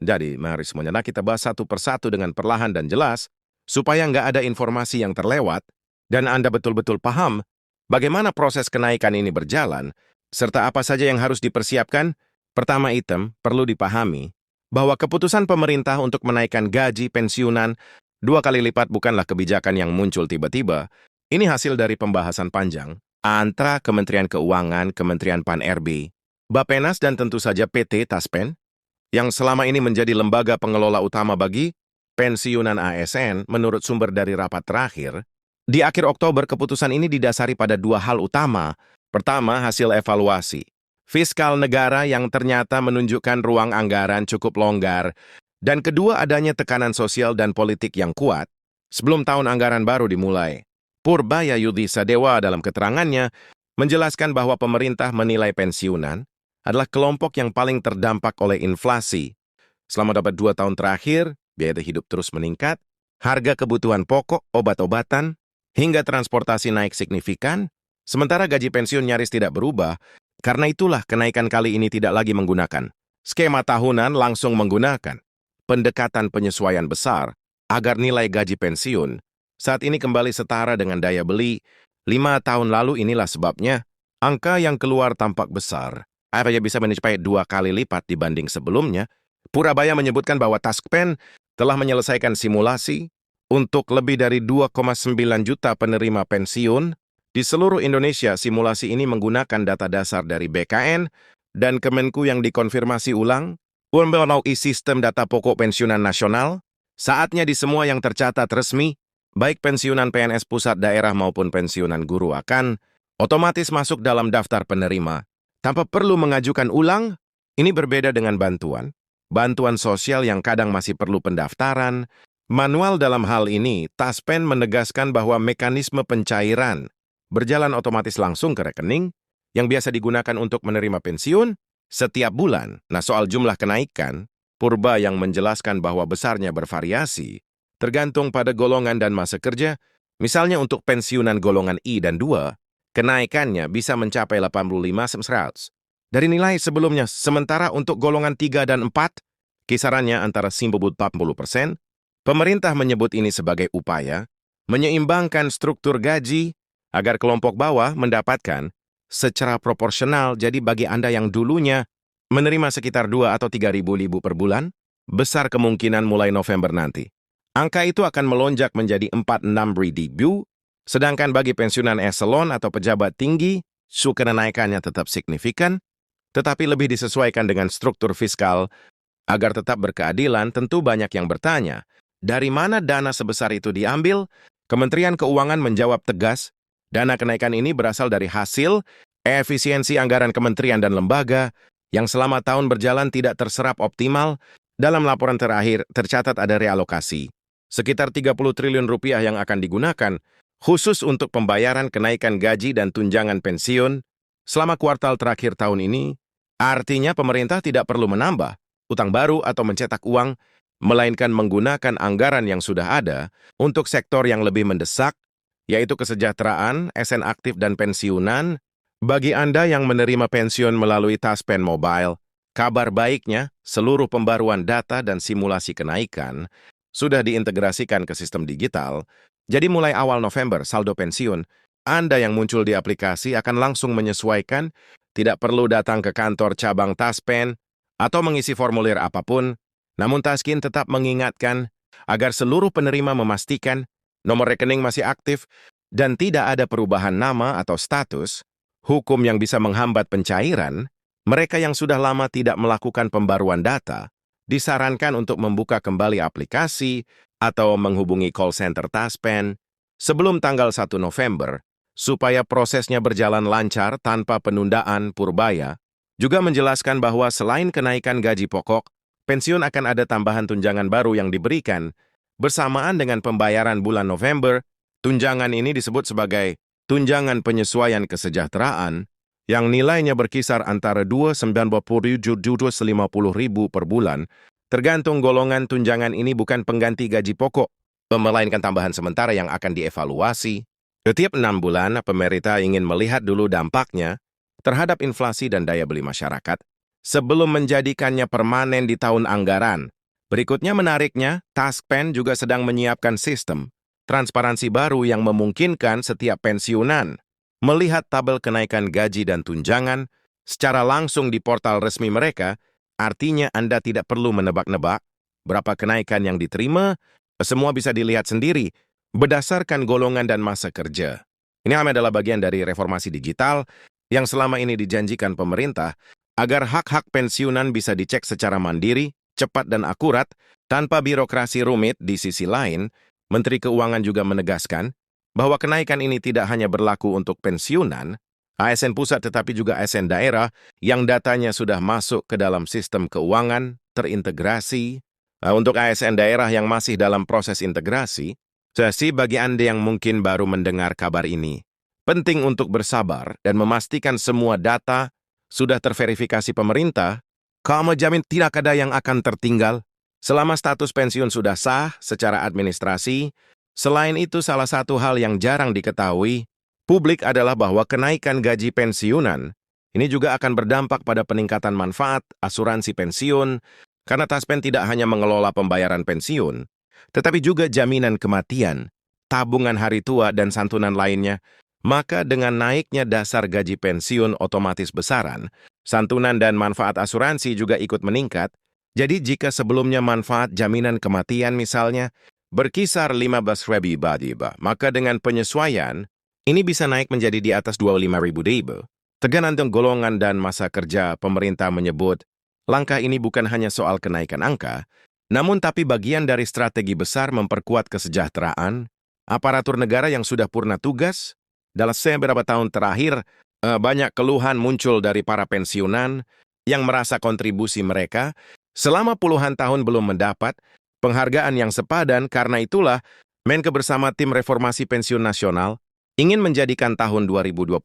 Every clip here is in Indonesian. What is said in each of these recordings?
Jadi, mari semuanya kita bahas satu persatu dengan perlahan dan jelas, supaya nggak ada informasi yang terlewat, dan Anda betul-betul paham bagaimana proses kenaikan ini berjalan, serta apa saja yang harus dipersiapkan. Pertama item, perlu dipahami bahwa keputusan pemerintah untuk menaikkan gaji pensiunan 2 kali lipat bukanlah kebijakan yang muncul tiba-tiba. Ini hasil dari pembahasan panjang antara Kementerian Keuangan, Kementerian Pan-RB, Bappenas, dan tentu saja PT Taspen, yang selama ini menjadi lembaga pengelola utama bagi pensiunan ASN. Menurut sumber dari rapat terakhir, di akhir Oktober keputusan ini didasari pada dua hal utama. Pertama, hasil evaluasi fiskal negara yang ternyata menunjukkan ruang anggaran cukup longgar, dan kedua, adanya tekanan sosial dan politik yang kuat sebelum tahun anggaran baru dimulai. Purbaya Yudi Sadewa dalam keterangannya menjelaskan bahwa pemerintah menilai pensiunan adalah kelompok yang paling terdampak oleh inflasi. Selama dapat 2 tahun terakhir, biaya hidup terus meningkat, harga kebutuhan pokok, obat-obatan, hingga transportasi naik signifikan, sementara gaji pensiun nyaris tidak berubah. Karena itulah kenaikan kali ini tidak lagi menggunakan skema tahunan, langsung menggunakan pendekatan penyesuaian besar agar nilai gaji pensiun saat ini kembali setara dengan daya beli 5 tahun lalu. Inilah sebabnya angka yang keluar tampak besar. Apabila bisa mencapai 2 kali lipat dibanding sebelumnya. Purbaya menyebutkan bahwa Taspen telah menyelesaikan simulasi untuk lebih dari 2,9 juta penerima pensiun di seluruh Indonesia. Simulasi ini menggunakan data dasar dari BKN dan Kemenku yang dikonfirmasi ulang melalui sistem data pokok pensiunan nasional. Saatnya di semua yang tercatat resmi, baik pensiunan PNS pusat, daerah maupun pensiunan guru, akan otomatis masuk dalam daftar penerima tanpa perlu mengajukan ulang. Ini berbeda dengan bantuan sosial yang kadang masih perlu pendaftaran manual. Dalam hal ini, Taspen menegaskan bahwa mekanisme pencairan berjalan otomatis langsung ke rekening yang biasa digunakan untuk menerima pensiun setiap bulan. Nah, soal jumlah kenaikan, Purba yang menjelaskan bahwa besarnya bervariasi tergantung pada golongan dan masa kerja. Misalnya untuk pensiunan golongan I dan 2, kenaikannya bisa mencapai 85% dari nilai sebelumnya. Sementara untuk golongan 3 dan 4, kisarannya antara 40%. Pemerintah menyebut ini sebagai upaya menyeimbangkan struktur gaji agar kelompok bawah mendapatkan secara proporsional. Jadi bagi Anda yang dulunya menerima sekitar 2 atau 3.000 per bulan, besar kemungkinan mulai November nanti angka itu akan melonjak menjadi 4-6.000. Sedangkan bagi pensiunan eselon atau pejabat tinggi, kenaikannya tetap signifikan, tetapi lebih disesuaikan dengan struktur fiskal agar tetap berkeadilan. Tentu banyak yang bertanya, dari mana dana sebesar itu diambil? Kementerian Keuangan menjawab tegas, dana kenaikan ini berasal dari hasil efisiensi anggaran kementerian dan lembaga yang selama tahun berjalan tidak terserap optimal. Dalam laporan terakhir, tercatat ada realokasi sekitar 30 triliun rupiah yang akan digunakan khusus untuk pembayaran kenaikan gaji dan tunjangan pensiun selama kuartal terakhir tahun ini. Artinya pemerintah tidak perlu menambah utang baru atau mencetak uang, melainkan menggunakan anggaran yang sudah ada untuk sektor yang lebih mendesak, yaitu kesejahteraan, SN aktif, dan pensiunan. Bagi Anda yang menerima pensiun melalui Taspen Mobile, kabar baiknya, seluruh pembaruan data dan simulasi kenaikan sudah diintegrasikan ke sistem digital. Jadi mulai awal November, saldo pensiun Anda yang muncul di aplikasi akan langsung menyesuaikan, tidak perlu datang ke kantor cabang Taspen atau mengisi formulir apapun. Namun Taskin tetap mengingatkan agar seluruh penerima memastikan nomor rekening masih aktif dan tidak ada perubahan nama atau status hukum yang bisa menghambat pencairan. Mereka yang sudah lama tidak melakukan pembaruan data disarankan untuk membuka kembali aplikasi atau menghubungi call center Taspen sebelum tanggal 1 November supaya prosesnya berjalan lancar tanpa penundaan. Purbaya juga menjelaskan bahwa selain kenaikan gaji pokok, pensiun akan ada tambahan tunjangan baru yang diberikan bersamaan dengan pembayaran bulan November. Tunjangan ini disebut sebagai tunjangan penyesuaian kesejahteraan yang nilainya berkisar antara 290.000-250.000 per bulan. Tergantung golongan, tunjangan ini bukan pengganti gaji pokok, melainkan tambahan sementara yang akan dievaluasi. Setiap 6 bulan, pemerintah ingin melihat dulu dampaknya terhadap inflasi dan daya beli masyarakat. sebelum menjadikannya permanen di tahun anggaran. Berikutnya menariknya, Taspen juga sedang menyiapkan sistem transparansi baru yang memungkinkan setiap pensiunan melihat tabel kenaikan gaji dan tunjangan secara langsung di portal resmi mereka. Artinya Anda tidak perlu menebak-nebak berapa kenaikan yang diterima, semua bisa dilihat sendiri berdasarkan golongan dan masa kerja. Ini adalah bagian dari reformasi digital yang selama ini dijanjikan pemerintah agar hak-hak pensiunan bisa dicek secara mandiri, cepat dan akurat, tanpa birokrasi rumit. Di sisi lain, Menteri Keuangan juga menegaskan bahwa kenaikan ini tidak hanya berlaku untuk pensiunan, ASN pusat tetapi juga ASN daerah yang datanya sudah masuk ke dalam sistem keuangan terintegrasi. Untuk ASN daerah yang masih dalam proses integrasi, bagi Anda yang mungkin baru mendengar kabar ini, penting untuk bersabar dan memastikan semua data sudah terverifikasi pemerintah. Kamu jamin tidak ada yang akan tertinggal selama status pensiun sudah sah secara administrasi. Selain itu, salah satu hal yang jarang diketahui publik adalah bahwa kenaikan gaji pensiunan ini juga akan berdampak pada peningkatan manfaat asuransi pensiun, karena Taspen tidak hanya mengelola pembayaran pensiun, tetapi juga jaminan kematian, tabungan hari tua, dan santunan lainnya. Maka dengan naiknya dasar gaji pensiun otomatis besaran, santunan dan manfaat asuransi juga ikut meningkat. Jadi jika sebelumnya manfaat jaminan kematian misalnya berkisar 15.000 badiba, maka dengan penyesuaian, ini bisa naik menjadi di atas 25.000 deba. Tergantung golongan dan masa kerja, pemerintah menyebut, langkah ini bukan hanya soal kenaikan angka, namun tapi bagian dari strategi besar memperkuat kesejahteraan aparatur negara yang sudah purna tugas. Dalam beberapa tahun terakhir, banyak keluhan muncul dari para pensiunan yang merasa kontribusi mereka selama puluhan tahun belum mendapat penghargaan yang sepadan. Karena itulah, Menke bersama tim reformasi pensiun nasional ingin menjadikan tahun 2025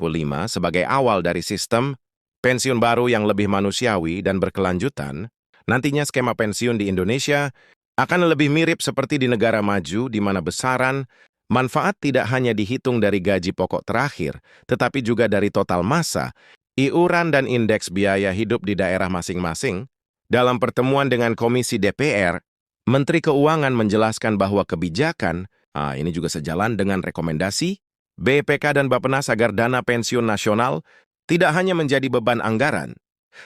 sebagai awal dari sistem pensiun baru yang lebih manusiawi dan berkelanjutan. Nantinya skema pensiun di Indonesia akan lebih mirip seperti di negara maju, di mana besaran manfaat tidak hanya dihitung dari gaji pokok terakhir, tetapi juga dari total masa, iuran dan indeks biaya hidup di daerah masing-masing. Dalam pertemuan dengan Komisi DPR, Menteri Keuangan menjelaskan bahwa kebijakan, ini juga sejalan dengan rekomendasi BPK dan Bappenas agar dana pensiun nasional tidak hanya menjadi beban anggaran,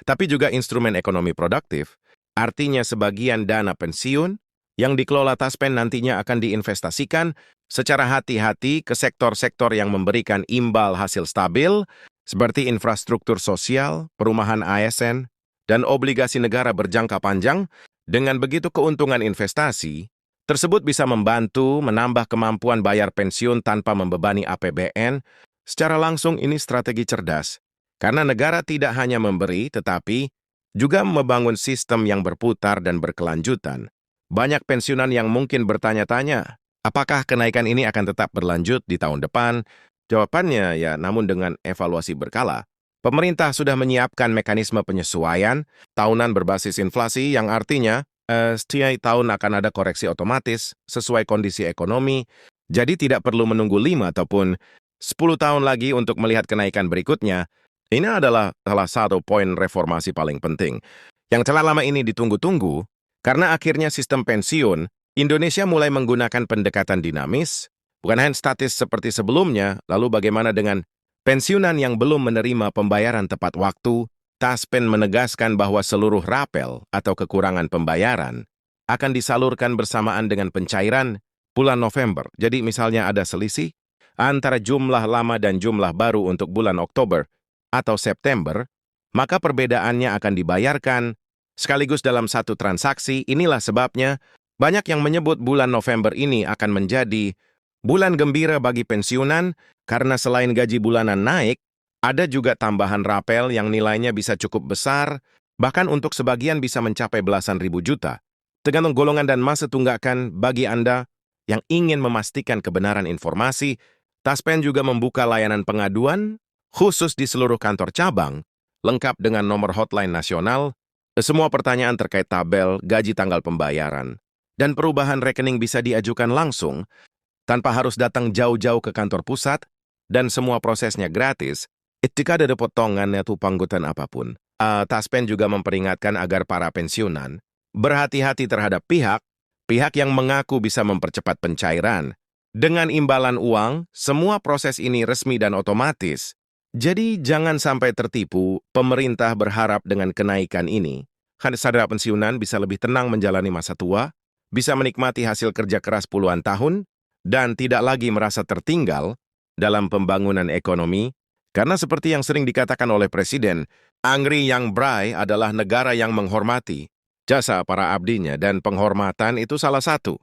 tapi juga instrumen ekonomi produktif. Artinya sebagian dana pensiun yang dikelola Taspen nantinya akan diinvestasikan secara hati-hati ke sektor-sektor yang memberikan imbal hasil stabil, seperti infrastruktur sosial, perumahan ASN, dan obligasi negara berjangka panjang. Dengan begitu, keuntungan investasi tersebut bisa membantu menambah kemampuan bayar pensiun tanpa membebani APBN. Secara langsung ini strategi cerdas, karena negara tidak hanya memberi, tetapi juga membangun sistem yang berputar dan berkelanjutan. Banyak pensiunan yang mungkin bertanya-tanya, apakah kenaikan ini akan tetap berlanjut di tahun depan? Jawabannya ya, namun dengan evaluasi berkala. Pemerintah sudah menyiapkan mekanisme penyesuaian tahunan berbasis inflasi yang artinya setiap tahun akan ada koreksi otomatis sesuai kondisi ekonomi. Jadi tidak perlu menunggu 5 ataupun 10 tahun lagi untuk melihat kenaikan berikutnya. Ini adalah salah satu poin reformasi paling penting yang telah lama ini ditunggu-tunggu, karena akhirnya sistem pensiun Indonesia mulai menggunakan pendekatan dinamis, bukan hanya statis seperti sebelumnya. Lalu bagaimana dengan pensiunan yang belum menerima pembayaran tepat waktu? Taspen menegaskan bahwa seluruh rapel atau kekurangan pembayaran akan disalurkan bersamaan dengan pencairan bulan November. Jadi misalnya ada selisih antara jumlah lama dan jumlah baru untuk bulan Oktober atau September, maka perbedaannya akan dibayarkan sekaligus dalam satu transaksi. Inilah sebabnya banyak yang menyebut bulan November ini akan menjadi bulan gembira bagi pensiunan, karena selain gaji bulanan naik, ada juga tambahan rapel yang nilainya bisa cukup besar, bahkan untuk sebagian bisa mencapai belasan ribu juta. Tergantung golongan dan masa tunggakan. Bagi Anda yang ingin memastikan kebenaran informasi, Taspen juga membuka layanan pengaduan khusus di seluruh kantor cabang, lengkap dengan nomor hotline nasional. Semua pertanyaan terkait tabel, gaji, tanggal pembayaran, dan perubahan rekening bisa diajukan langsung, tanpa harus datang jauh-jauh ke kantor pusat, dan semua prosesnya gratis. Jika ada potongan atau panggutan apapun, Taspen juga memperingatkan agar para pensiunan berhati-hati terhadap pihak yang mengaku bisa mempercepat pencairan. Dengan imbalan uang, semua proses ini resmi dan otomatis. Jadi jangan sampai tertipu, pemerintah berharap dengan kenaikan ini, sadera pensiunan bisa lebih tenang menjalani masa tua, bisa menikmati hasil kerja keras puluhan tahun, dan tidak lagi merasa tertinggal dalam pembangunan ekonomi, karena seperti yang sering dikatakan oleh Presiden, Angri yang Brai adalah negara yang menghormati jasa para abdinya dan penghormatan itu salah satu